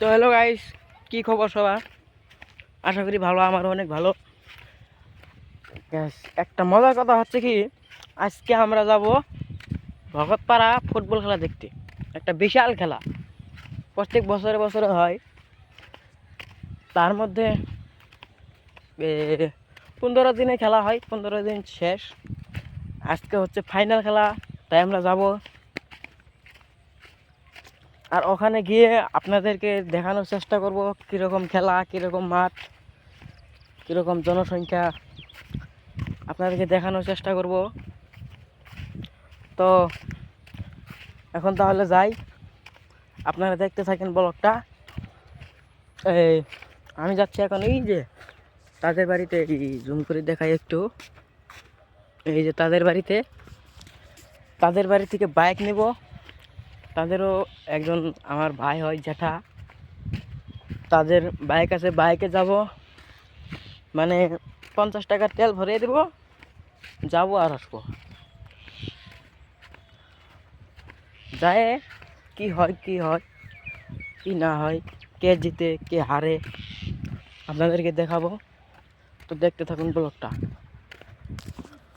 তো hello guys, কি খবর সবার? আশা করি ভালো, আমারও অনেক ভালো। একটা মজার কথা হচ্ছে কি, আজকে আমরা যাব ভগতপাড়া ফুটবল খেলা দেখতে। একটা বিশাল খেলা, প্রত্যেক বছরে বছরে হয়। তার মধ্যে 15 দিনে খেলা হয়, 15 দিন শেষ। আজকে হচ্ছে ফাইনাল খেলা, তাই আমরা যাব। আর ওখানে গিয়ে আপনাদেরকে দেখানোর চেষ্টা করব কীরকম খেলা, কীরকম মাঠ, কীরকম জনসংখ্যা, আপনাদেরকে দেখানোর চেষ্টা করব। তো এখন তাহলে যাই, আপনারা দেখতে থাকেন ব্লগটা। এই আমি যাচ্ছি এখন এই যে তাদের বাড়িতে, এই জুম করে দেখাই একটু। এই যে তাদের বাড়ি থেকে বাইক নেব। তাদেরও একজন আমার ভাই হয়, জ্যাঠা। তাদের বাইক আছে, বাইকে যাব। মানে 50 টাকার তেল ভরিয়ে দেব, যাবো আর আসবো। যায় কি হয় কি না হয়, কে জিতে কে হারে, আপনাদেরকে দেখাবো। তো দেখতে থাকুন ব্লগটা।